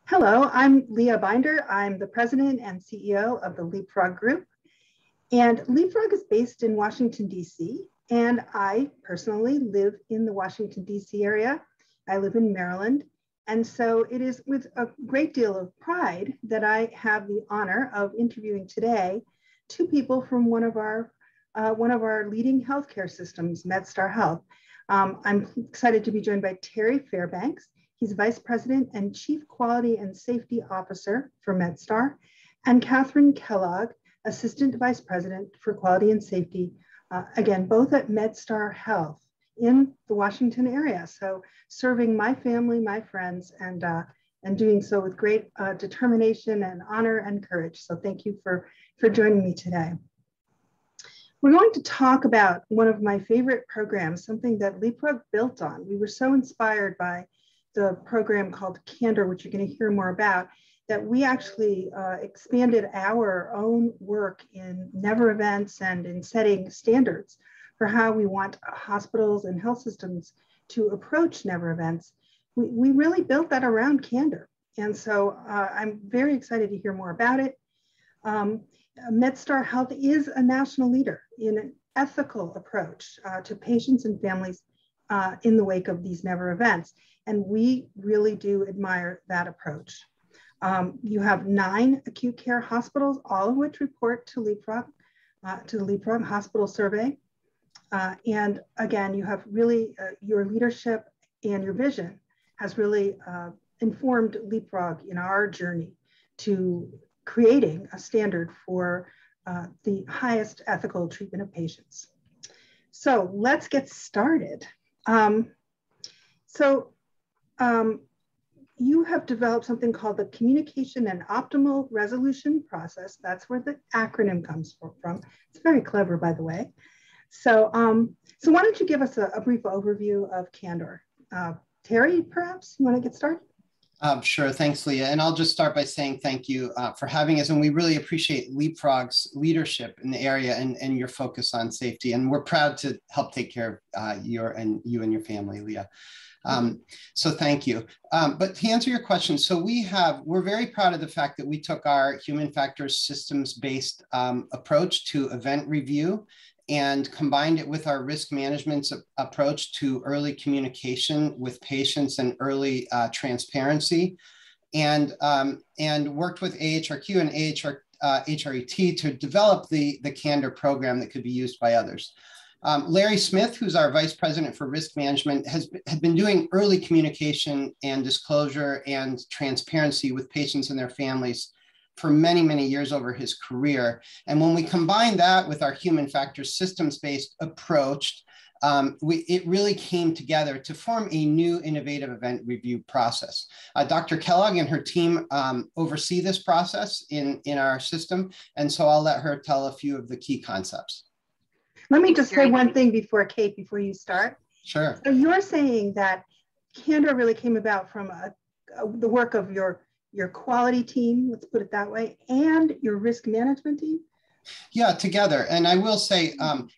Hello, I'm Leah Binder. I'm the president and CEO of the Leapfrog Group. And Leapfrog is based in Washington, D.C. And I personally live in the Washington, D.C. area. I live in Maryland. And so it is with a great deal of pride that I have the honor of interviewing today two people from one of our leading healthcare systems, Medstar Health. I'm excited to be joined by Terry Fairbanks. He's Vice President and Chief Quality and Safety Officer for Medstar, and Catherine Kellogg, Assistant Vice President for Quality and Safety, again, both at Medstar Health in the Washington area. So serving my family, my friends, and doing so with great determination and honor and courage. So thank you for joining me today. We're going to talk about one of my favorite programs, something that Leapfrog built on. We were so inspired by the program called Candor, which you're going to hear more about, that we actually expanded our own work in never events and in setting standards for how we want hospitals and health systems to approach never events. We really built that around Candor. And so I'm very excited to hear more about it. Medstar Health is a national leader in an ethical approach to patients and families in the wake of these never events. And we really do admire that approach. You have 9 acute care hospitals, all of which report to Leapfrog, to the Leapfrog Hospital Survey. And again, you have really, your leadership and your vision has really informed Leapfrog in our journey to creating a standard for the highest ethical treatment of patients. So let's get started. You have developed something called the Communication and Optimal Resolution Process. That's where the acronym comes from. It's very clever, by the way. So why don't you give us a brief overview of Candor? Terry, perhaps you want to get started? Sure, thanks, Leah. And I'll just start by saying thank you for having us. And we really appreciate Leapfrog's leadership in the area and your focus on safety. And we're proud to help take care of you and your family, Leah. So thank you. But to answer your question, so we're very proud of the fact that we took our human factors systems-based approach to event review and combined it with our risk management approach to early communication with patients and early transparency, and worked with AHRQ and HRET to develop the Candor program that could be used by others. Larry Smith, who's our Vice President for Risk Management, had been doing early communication and disclosure and transparency with patients and their families for many, many years over his career. And when we combine that with our human factors systems-based approach, it really came together to form a new innovative event review process. Dr. Kellogg and her team oversee this process in our system. And so I'll let her tell a few of the key concepts. Let me just say one thing before you start. Sure. So you're saying that Candor really came about from the work of your quality team, let's put it that way, and your risk management team? Yeah, together. And I will say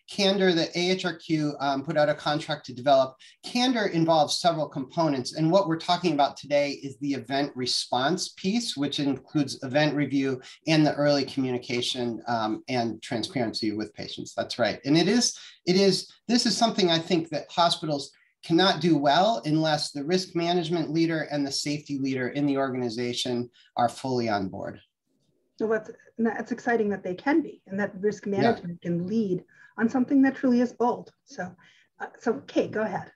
Candor, the AHRQ put out a contract to develop. Candor involves several components. And what we're talking about today is the event response piece, which includes event review and the early communication and transparency with patients. That's right. And this is something I think that hospitals cannot do well unless the risk management leader and the safety leader in the organization are fully on board. So that's exciting that they can be, and that risk management can lead on something that truly is bold. So Kate, go ahead.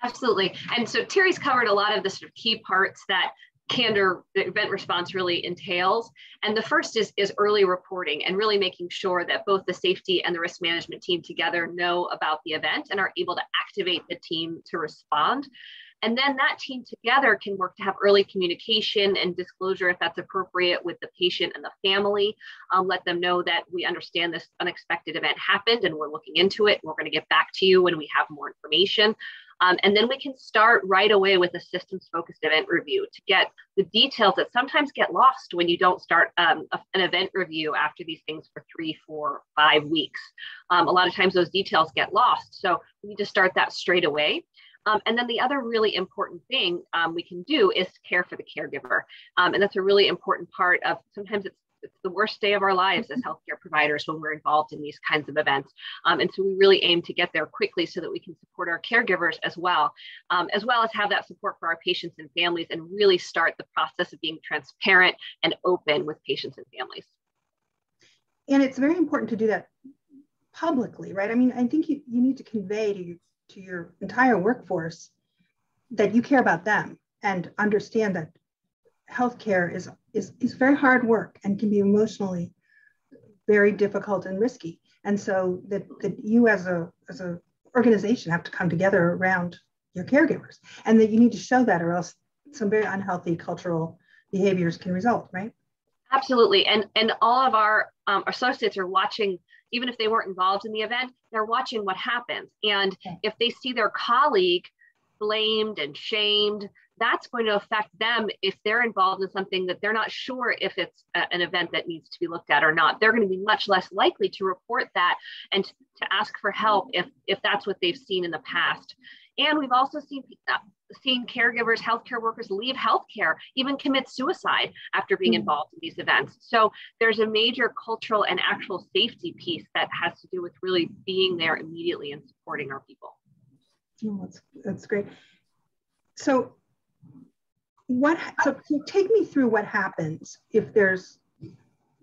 Absolutely. And so Terry's covered a lot of the sort of key parts that Candor, the event response, really entails. And the first is early reporting and really making sure that both the safety and the risk management team together know about the event and are able to activate the team to respond. And then that team together can work to have early communication and disclosure, if that's appropriate, with the patient and the family. Let them know that we understand this unexpected event happened and we're looking into it. We're going to get back to you when we have more information. And then we can start right away with a systems-focused event review to get the details that sometimes get lost when you don't start an event review after these things for 3, 4, 5 weeks. A lot of times those details get lost. So we need to start that straight away. And then the other really important thing we can do is care for the caregiver. And that's a really important part of, sometimes it's the worst day of our lives as healthcare providers when we're involved in these kinds of events. And so we really aim to get there quickly so that we can support our caregivers as well as have that support for our patients and families, and really start the process of being transparent and open with patients and families. And it's very important to do that publicly, right? I mean, I think you need to convey to your entire workforce that you care about them and understand that healthcare is very hard work and can be emotionally very difficult and risky. And so that you as a organization have to come together around your caregivers, and that you need to show that, or else some very unhealthy cultural behaviors can result, right? Absolutely. And all of our associates are watching, even if they weren't involved in the event, they're watching what happens. And if they see their colleague blamed and shamed, that's going to affect them if they're involved in something that they're not sure if it's an event that needs to be looked at or not. They're going to be much less likely to report that and to ask for help if that's what they've seen in the past. And we've also seen caregivers, healthcare workers leave healthcare, even commit suicide after being involved in these events. So there's a major cultural and actual safety piece that has to do with really being there immediately and supporting our people. Oh, that's great. So take me through what happens if there's,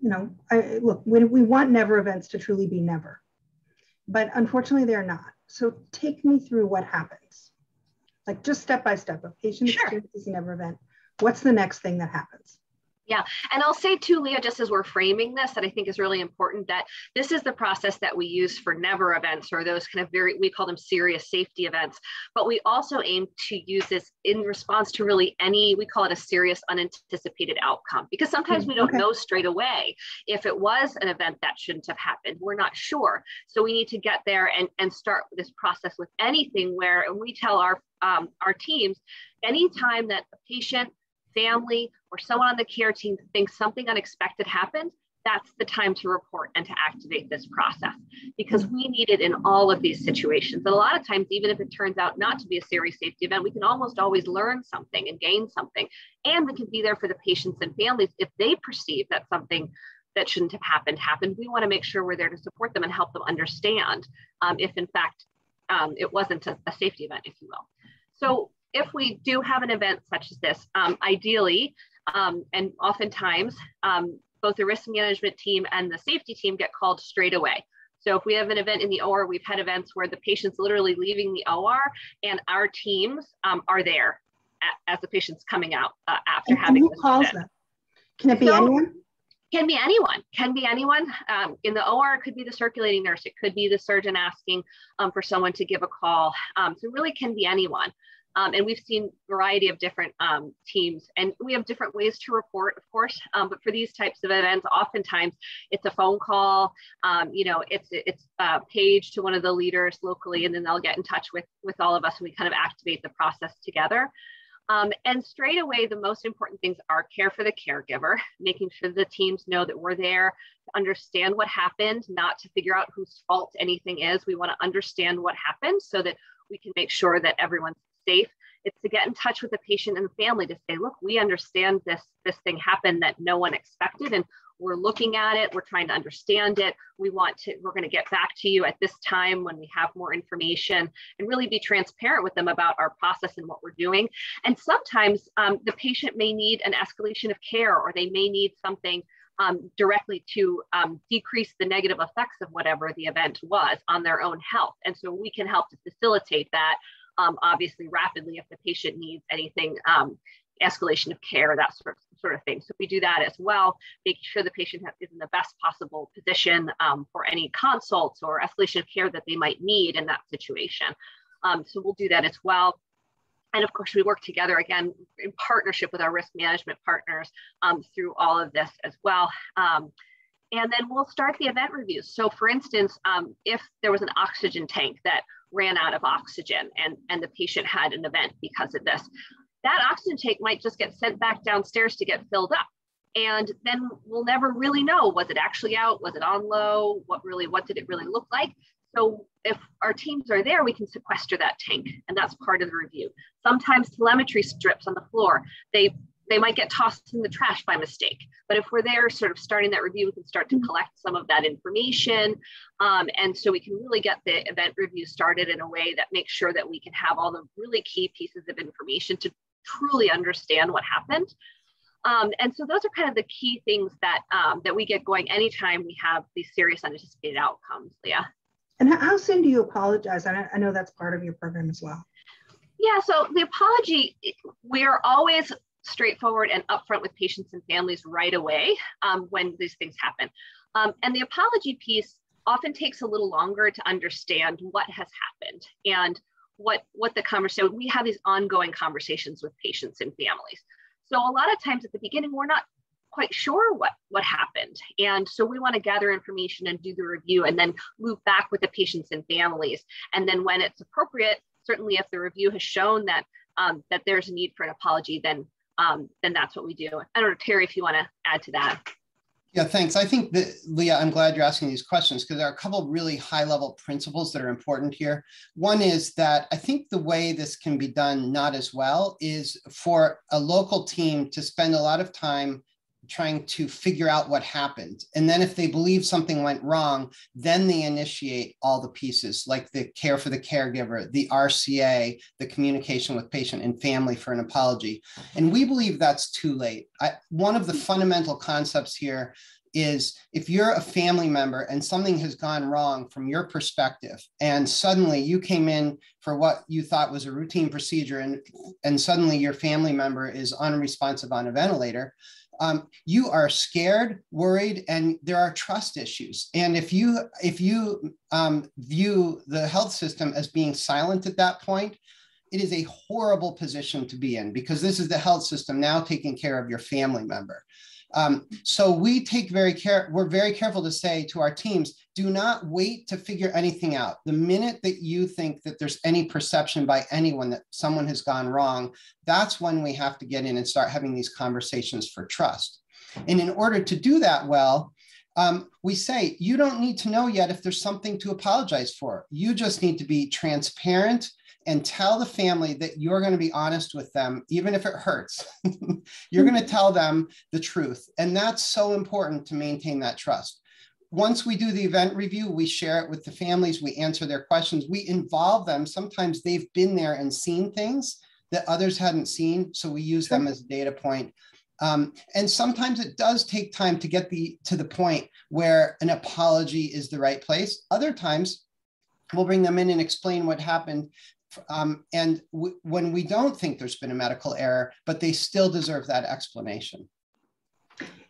look, we want never events to truly be never, but unfortunately they're not. So take me through what happens, like just step by step. A patient experiences a never event. What's the next thing that happens? Yeah, and I'll say too, Leah, just as we're framing this, that I think is really important, that this is the process that we use for never events, or those kind of we call them serious safety events, but we also aim to use this in response to really we call it a serious unanticipated outcome, because sometimes we don't know straight away if it was an event that shouldn't have happened. We're not sure. So we need to get there and start this process with anything where we tell our teams, anytime that a patient, family, or someone on the care team thinks something unexpected happened, that's the time to report and to activate this process, because we need it in all of these situations. And a lot of times, even if it turns out not to be a serious safety event, we can almost always learn something and gain something. And we can be there for the patients and families if they perceive that something that shouldn't have happened. We want to make sure we're there to support them and help them understand if in fact it wasn't a safety event, if you will. So if we do have an event such as this, ideally, and oftentimes, both the risk management team and the safety team get called straight away. So if we have an event in the OR, we've had events where the patient's literally leaving the OR and our teams are there as the patient's coming out after having this event. Who calls them? Can it be anyone? Can be anyone. In the OR, it could be the circulating nurse. It could be the surgeon asking for someone to give a call. So it really can be anyone. And we've seen a variety of different teams, and we have different ways to report, of course, but for these types of events, oftentimes it's a phone call, it's a page to one of the leaders locally, and then they'll get in touch with all of us, and we kind of activate the process together. And straight away, the most important things are care for the caregiver, making sure the teams know that we're there to understand what happened, not to figure out whose fault anything is. We want to understand what happened so that we can make sure that everyone's safe. It's to get in touch with the patient and the family to say, look, we understand this thing happened that no one expected, and we're looking at it. We're trying to understand it. We're going to get back to you at this time when we have more information, and really be transparent with them about our process and what we're doing. And sometimes the patient may need an escalation of care, or they may need something directly to decrease the negative effects of whatever the event was on their own health. And so we can help to facilitate that, obviously rapidly, if the patient needs anything, escalation of care, that sort of thing. So we do that as well, making sure the patient is in the best possible position for any consults or escalation of care that they might need in that situation. So we'll do that as well. And of course, we work together, again, in partnership with our risk management partners through all of this as well. And then we'll start the event reviews. So for instance, if there was an oxygen tank that ran out of oxygen and the patient had an event because of this, that oxygen tank might just get sent back downstairs to get filled up. And then we'll never really know, was it actually out? Was it on low? What did it really look like? So if our teams are there, we can sequester that tank, and that's part of the review. Sometimes telemetry strips on the floor, they might get tossed in the trash by mistake. But if we're there sort of starting that review, we can start to collect some of that information. And so we can really get the event review started in a way that makes sure that we can have all the really key pieces of information to truly understand what happened. And so those are kind of the key things that, that we get going anytime we have these serious unanticipated outcomes, Leah. And how soon do you apologize? I know that's part of your program as well. Yeah, so the apology, we are always straightforward and upfront with patients and families right away when these things happen. And the apology piece often takes a little longer to understand what has happened and what the conversation, we have these ongoing conversations with patients and families. So a lot of times at the beginning, we're not quite sure what happened. And so we want to gather information and do the review and then loop back with the patients and families. And then when it's appropriate, certainly if the review has shown that that there's a need for an apology, then that's what we do. I don't know, Terry, if you want to add to that. Yeah, thanks. I think that, Leah, I'm glad you're asking these questions because there are a couple of really high-level principles that are important here. One is that I think the way this can be done not as well is for a local team to spend a lot of time trying to figure out what happened. And then if they believe something went wrong, then they initiate all the pieces like the care for the caregiver, the RCA, the communication with patient and family for an apology. And we believe that's too late. One of the fundamental concepts here is if you're a family member and something has gone wrong from your perspective, and suddenly you came in for what you thought was a routine procedure and suddenly your family member is unresponsive on a ventilator, you are scared, worried, and there are trust issues. And if you view the health system as being silent at that point, it is a horrible position to be in because this is the health system now taking care of your family member. So we take we're very careful to say to our teams, do not wait to figure anything out. The minute that you think that there's any perception by anyone that someone has gone wrong, that's when we have to get in and start having these conversations for trust. And in order to do that well, we say, you don't need to know yet if there's something to apologize for. You just need to be transparent and tell the family that you're going to be honest with them, even if it hurts. You're going to tell them the truth. And that's so important to maintain that trust. Once we do the event review, we share it with the families, we answer their questions, we involve them. Sometimes they've been there and seen things that others hadn't seen, so we use them as a data point. And sometimes it does take time to get to the point where an apology is the right place. Other times, we'll bring them in and explain what happened. When we don't think there's been a medical error, but they still deserve that explanation.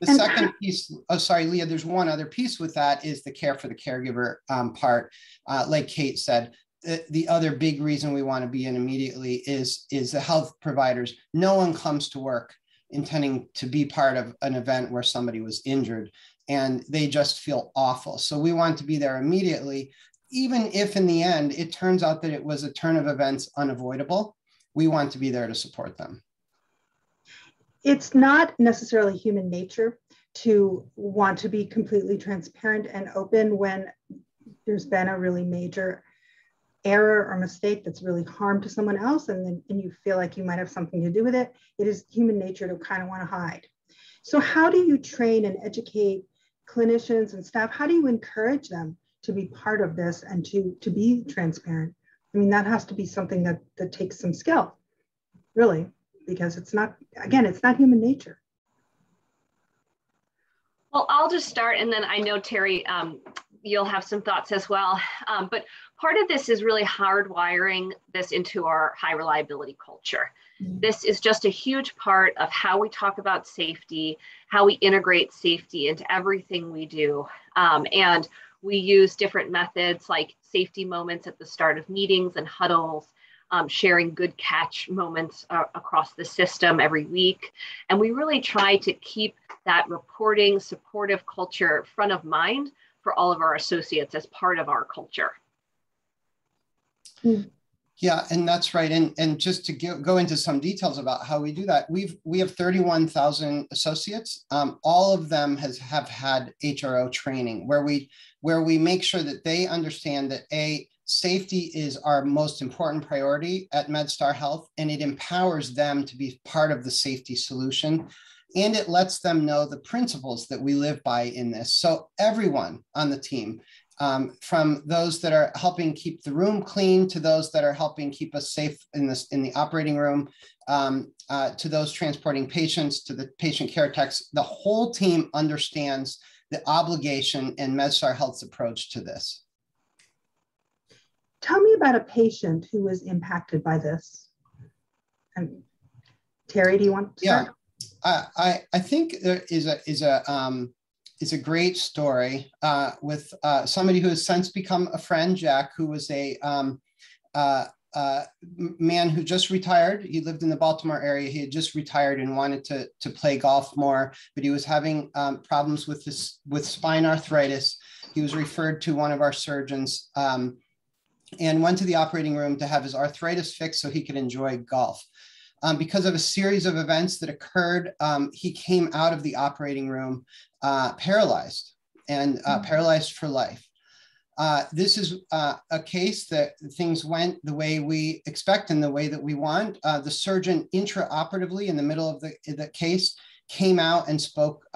The second piece, oh, sorry, Leah, there's one other piece with that is the care for the caregiver part. Like Kate said, the other big reason we want to be in immediately is the health providers. No one comes to work intending to be part of an event where somebody was injured and they just feel awful. So we want to be there immediately. Even if in the end, it turns out that it was a turn of events unavoidable, we want to be there to support them. It's not necessarily human nature to want to be completely transparent and open when there's been a really major error or mistake that's really harmed to someone else and you feel like you might have something to do with it. It is human nature to kind of want to hide. So how do you train and educate clinicians and staff? How do you encourage them to be part of this and to be transparent? I mean, that has to be something that takes some skill, really, because it's not, again, it's not human nature. Well, I'll just start, and then I know, Terry, you'll have some thoughts as well. But part of this is really hardwiring this into our high reliability culture. Mm-hmm. This is just a huge part of how we talk about safety, how we integrate safety into everything we do. And we use different methods like safety moments at the start of meetings and huddles, sharing good catch moments across the system every week. And we really try to keep that reporting, supportive culture front of mind for all of our associates as part of our culture. Yeah, Yeah, and that's right. And just to go into some details about how we do that, we have 31,000 associates. All of them have had HRO training where we make sure that they understand that safety is our most important priority at Medstar Health, and it empowers them to be part of the safety solution. And it lets them know the principles that we live by in this. So everyone on the team, from those that are helping keep the room clean to those that are helping keep us safe in the operating room, to those transporting patients, to the patient care techs, the whole team understands the obligation and Medstar Health's approach to this. Tell me about a patient who was impacted by this. And Terry, do you want to start? Yeah, I think there is a great story with somebody who has since become a friend, Jack, who was a man who just retired. He lived in the Baltimore area. He had just retired and wanted to play golf more, but he was having problems with spine arthritis. He was referred to one of our surgeons and went to the operating room to have his arthritis fixed so he could enjoy golf. Because of a series of events that occurred, he came out of the operating room paralyzed and paralyzed for life. This is a case that things went the way we expect and the way that we want. The surgeon intraoperatively in the middle of the case came out and spoke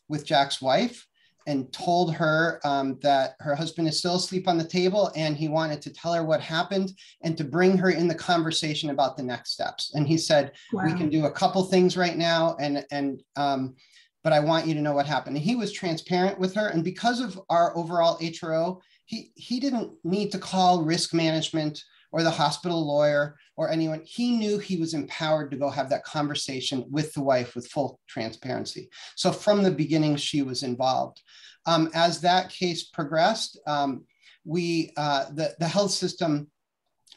with Jack's wife and told her that her husband is still asleep on the table and he wanted to tell her what happened and to bring her in the conversation about the next steps. And he said, wow, we can do a couple things right now, but I want you to know what happened. And he was transparent with her. And because of our overall HRO, he didn't need to call risk management or the hospital lawyer or anyone. He knew he was empowered to go have that conversation with the wife with full transparency. So from the beginning, she was involved. As that case progressed, the health system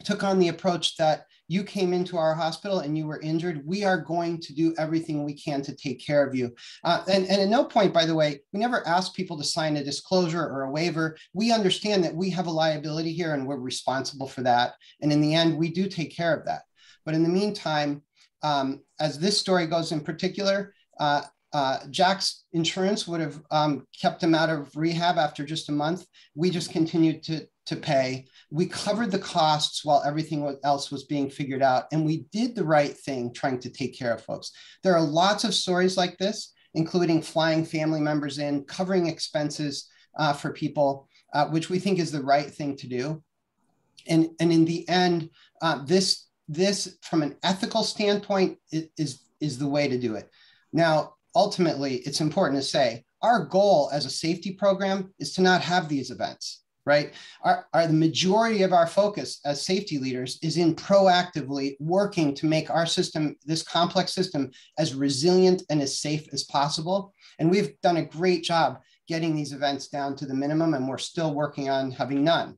took on the approach that you came into our hospital and you were injured. We are going to do everything we can to take care of you. And at no point, by the way, we never ask people to sign a disclosure or a waiver. We understand that we have a liability here and we're responsible for that. And in the end, we do take care of that. But in the meantime, as this story goes in particular, Jack's insurance would have kept him out of rehab after just a month. We just continued to pay. We covered the costs while everything else was being figured out. And we did the right thing trying to take care of folks. There are lots of stories like this, including flying family members in, covering expenses for people, which we think is the right thing to do. And in the end, this from an ethical standpoint is the way to do it. Now, ultimately, it's important to say our goal as a safety program is to not have these events, right? The majority of our focus as safety leaders is in proactively working to make our system, this complex system, as resilient and as safe as possible. And we've done a great job getting these events down to the minimum, and we're still working on having none.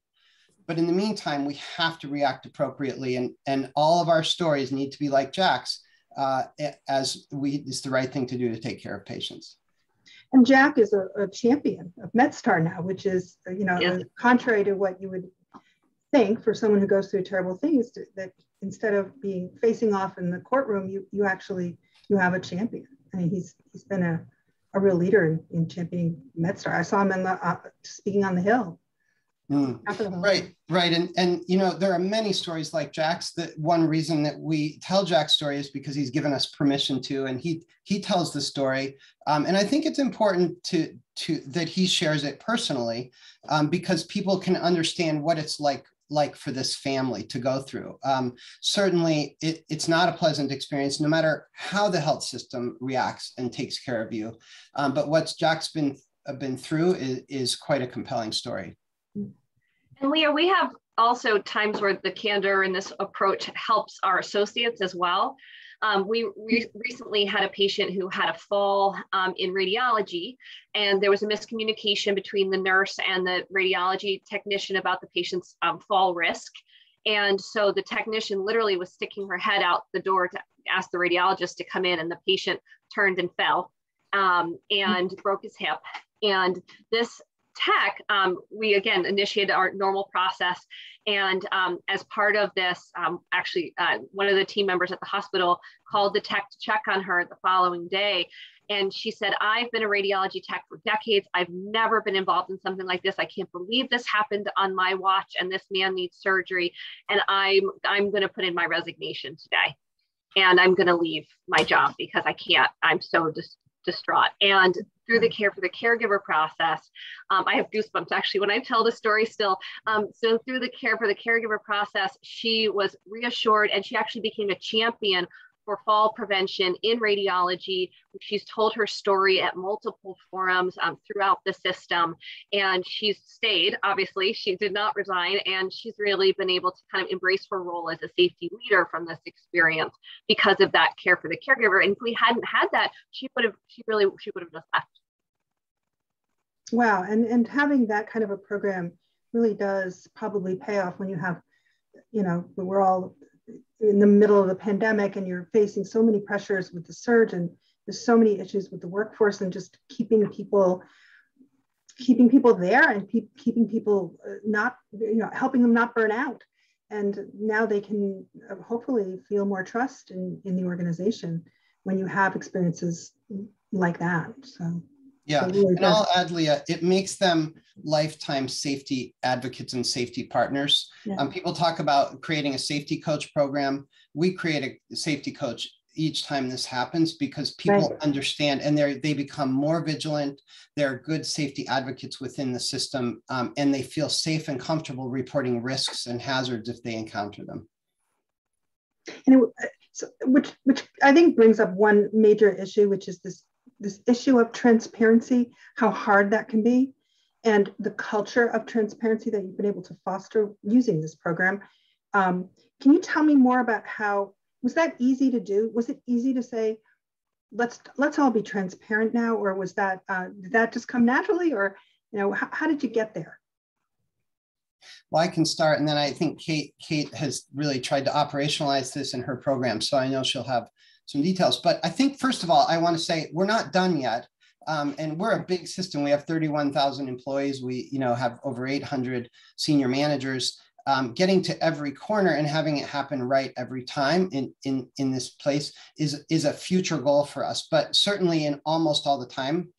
But in the meantime, we have to react appropriately, and all of our stories need to be like Jack's, it's the right thing to do to take care of patients. And Jack is a champion of Medstar now, which is, yes, contrary to what you would think for someone who goes through a terrible thing, is that instead of facing off in the courtroom, you have a champion. I mean, he's been a real leader in championing Medstar. I saw him speaking on the Hill. Right. And there are many stories like Jack's. That one reason that we tell Jack's story is because he's given us permission to, and he tells the story. And I think it's important to that he shares it personally, because people can understand what it's like for this family to go through. Certainly, it's not a pleasant experience, no matter how the health system reacts and takes care of you. But what Jack's been through is quite a compelling story. And Leah, we have also times where the Candor in this approach helps our associates as well. We recently had a patient who had a fall in radiology, and there was a miscommunication between the nurse and the radiology technician about the patient's fall risk. And so the technician literally was sticking her head out the door to ask the radiologist to come in, and the patient turned and fell and broke his hip. And this tech, we again initiated our normal process. And as part of this, one of the team members at the hospital called the tech to check on her the following day. And she said, I've been a radiology tech for decades. I've never been involved in something like this. I can't believe this happened on my watch and this man needs surgery. And I'm going to put in my resignation today. And I'm going to leave my job because I can't. I'm so distraught. And through the care for the caregiver process, I have goosebumps actually when I tell the story still. So through the care for the caregiver process, she was reassured and she actually became a champion for fall prevention in radiology. She's told her story at multiple forums throughout the system, and she's stayed. Obviously, she did not resign, and she's really been able to kind of embrace her role as a safety leader from this experience because of that care for the caregiver. And if we hadn't had that, she would have just left. Wow, and having that kind of a program really does probably pay off when you have, we're all in the middle of the pandemic and you're facing so many pressures with the surge and there's so many issues with the workforce and just keeping people there and keeping people not, helping them not burn out. And now they can hopefully feel more trust in the organization when you have experiences like that. So yeah, really and I'll add, Leah, it makes them lifetime safety advocates and safety partners. Yeah. People talk about creating a safety coach program. We create a safety coach each time this happens because people understand and they become more vigilant. They're good safety advocates within the system, and they feel safe and comfortable reporting risks and hazards if they encounter them. And which I think brings up one major issue, which is this issue of transparency, how hard that can be, and the culture of transparency that you've been able to foster using this program. Can you tell me more about was that easy to do? Was it easy to say, let's all be transparent now, or was that, did that just come naturally, or, how did you get there? Well, I can start, and then I think Kate has really tried to operationalize this in her program, so I know she'll have some details. But I think, first of all, I want to say we're not done yet. And we're a big system. We have 31,000 employees. We have over 800 senior managers. Getting to every corner and having it happen right every time in this place is a future goal for us. But certainly in almost all the time,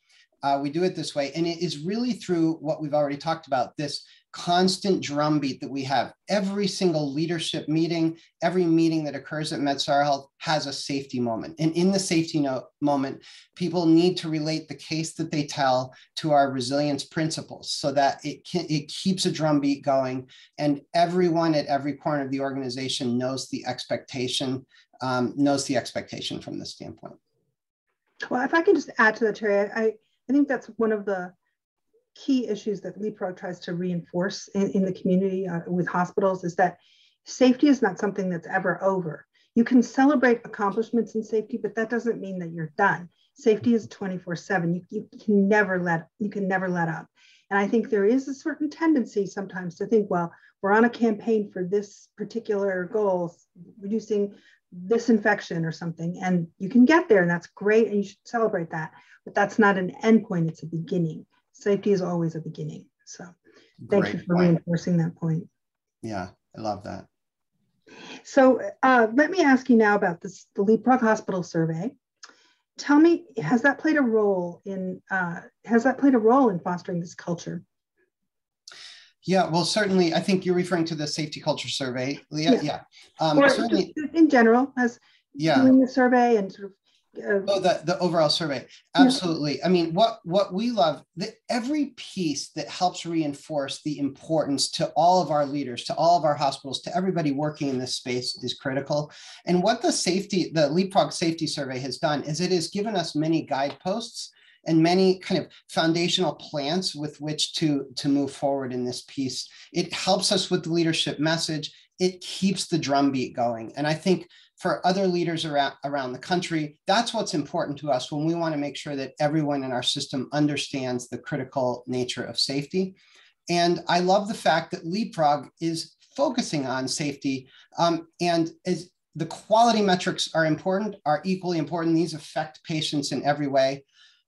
we do it this way. And it is really through what we've already talked about, this constant drumbeat that we have. Every single leadership meeting, every meeting that occurs at Medstar Health has a safety moment. And in the safety moment, people need to relate the case that they tell to our resilience principles so that it keeps a drumbeat going. And everyone at every corner of the organization knows the expectation from this standpoint. Well, if I can just add to that, Terry, I think that's one of the key issues that Leapfrog tries to reinforce in the community with hospitals is that safety is not something that's ever over. You can celebrate accomplishments in safety, but that doesn't mean that you're done. Safety is 24/7. You can never let up. And I think there is a certain tendency sometimes to think, well, we're on a campaign for this particular goal, reducing this infection or something, and you can get there, and that's great, and you should celebrate that. But that's not an end point, it's a beginning. Safety is always a beginning. So thank you for reinforcing that point. Yeah, I love that. So let me ask you now about the Leapfrog Hospital Survey. Tell me, has that played a role in fostering this culture? Yeah, well, certainly, I think you're referring to the safety culture survey, Leah. Yeah. Or certainly, in general, doing the survey and sort of the overall survey. Absolutely. Yeah. I mean, what we love, that every piece that helps reinforce the importance to all of our leaders, to all of our hospitals, to everybody working in this space is critical. And what the Leapfrog safety survey has done is it has given us many guideposts and many kind of foundational plans with which to move forward in this piece. It helps us with the leadership message. It keeps the drumbeat going. And I think for other leaders around the country, that's what's important to us when we want to make sure that everyone in our system understands the critical nature of safety. And I love the fact that Leapfrog is focusing on safety, and as the quality metrics are equally important. These affect patients in every way.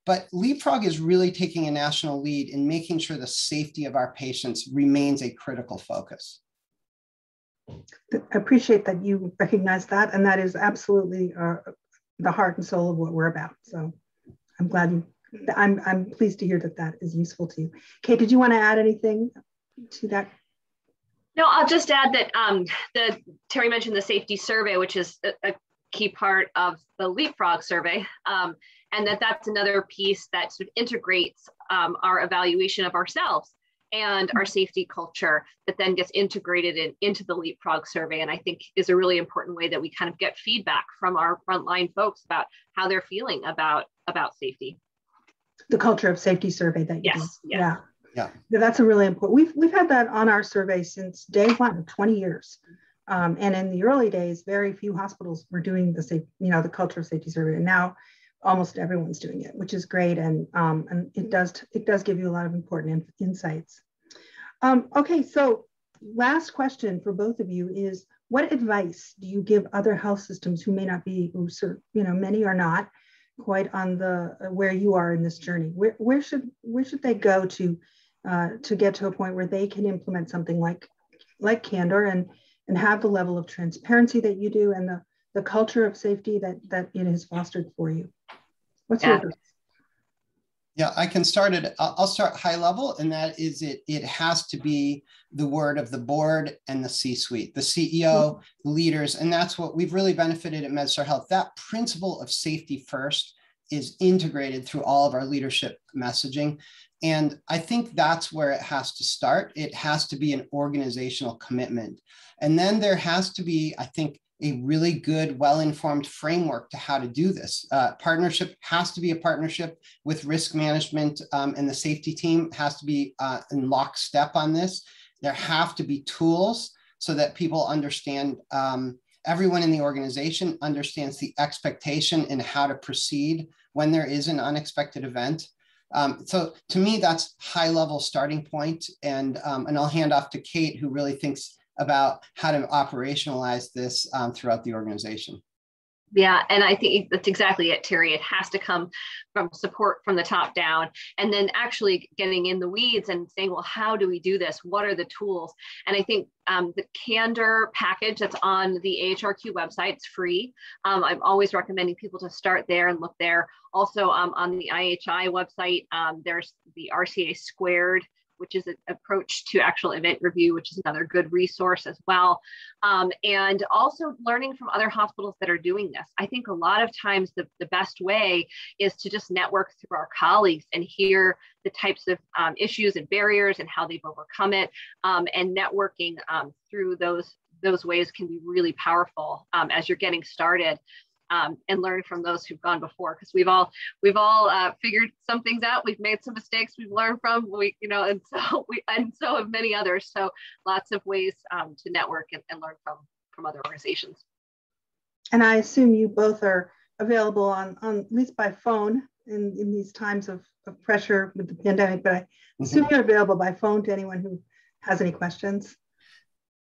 But Leapfrog is really taking a national lead in making sure the safety of our patients remains a critical focus. I appreciate that you recognize that, and that is absolutely the heart and soul of what we're about. So I'm glad I'm pleased to hear that that is useful to you. Kate, did you want to add anything to that? No, I'll just add that Terry mentioned the safety survey, which is a key part of the Leapfrog survey, and that's another piece that sort of integrates our evaluation of ourselves and our safety culture that then gets integrated into the Leapfrog survey, and I think is a really important way that we kind of get feedback from our frontline folks about how they're feeling about safety. The culture of safety survey that you did. Yes. Yeah, that's a really important. We've had that on our survey since day one, 20 years. And in the early days, very few hospitals were doing the culture of safety survey. And now almost everyone's doing it, which is great. And it does give you a lot of important insights. Okay, so last question for both of you is, what advice do you give other health systems who may not be, many are not quite on where you are in this journey? Where should they go to get to a point where they can implement something like Candor and have the level of transparency that you do and the culture of safety that it has fostered for you? What's your advice? Yeah, I can start it. I'll start high level, and that is it has to be the word of the board and the C-suite, the CEO, the leaders, and that's what we've really benefited at Medstar Health. That principle of safety first is integrated through all of our leadership messaging. And I think that's where it has to start. It has to be an organizational commitment. And then there has to be, I think, a really good, well-informed framework to how to do this. Partnership has to be a partnership with risk management, and the safety team has to be in lockstep on this. There have to be tools so that people understand, everyone in the organization understands the expectation and how to proceed when there is an unexpected event. So to me, that's high-level starting point. And I'll hand off to Kate, who really thinks about how to operationalize this throughout the organization. Yeah, and I think that's exactly it, Terry. It has to come from support from the top down, and then actually getting in the weeds and saying, well, how do we do this? What are the tools? And I think the Candor package that's on the AHRQ website, it's free. I'm always recommending people to start there and look there. Also on the IHI website, there's the RCA Squared, which is an approach to actual event review, which is another good resource as well. And also learning from other hospitals that are doing this. I think a lot of times the best way is to just network through our colleagues and hear the types of issues and barriers and how they've overcome it. And networking through those ways can be really powerful as you're getting started. And learn from those who've gone before, because we've all figured some things out. We've made some mistakes we've learned from, and so have many others. So lots of ways to network and learn from other organizations. And I assume you both are available on at least by phone in these times of pressure with the pandemic, but I assume you're available by phone to anyone who has any questions.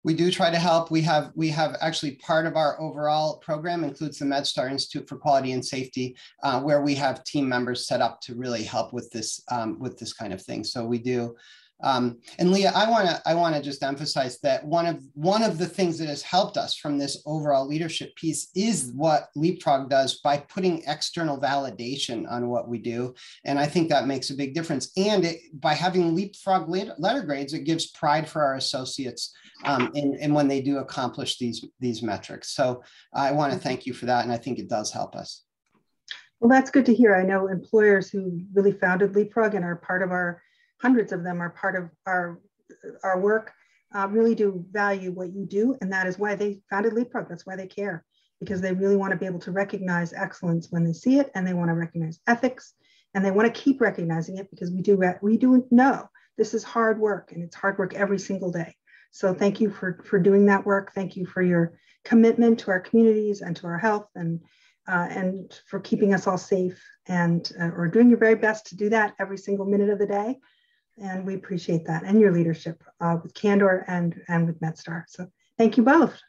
We do try to help. We have actually part of our overall program includes the Medstar Institute for Quality and Safety, where we have team members set up to really help with this kind of thing. So we do. And Leah, I want to just emphasize that one of the things that has helped us from this overall leadership piece is what Leapfrog does by putting external validation on what we do. And I think that makes a big difference. And by having Leapfrog letter grades, it gives pride for our associates and when they do accomplish these metrics. So I want to thank you for that. And I think it does help us. Well, that's good to hear. I know employers who really founded Leapfrog and are part of hundreds of them are part of our work, really do value what you do. And that is why they founded Leapfrog. That's why they care, because they really want to be able to recognize excellence when they see it, and they want to recognize ethics, and they want to keep recognizing it, because we do know this is hard work, and it's hard work every single day. So thank you for doing that work. Thank you for your commitment to our communities and to our health, and for keeping us all safe, and or doing your very best to do that every single minute of the day. And we appreciate that, and your leadership with Candor and with Medstar. So thank you both.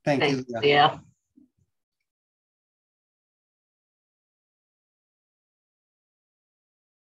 Thank you. Yeah.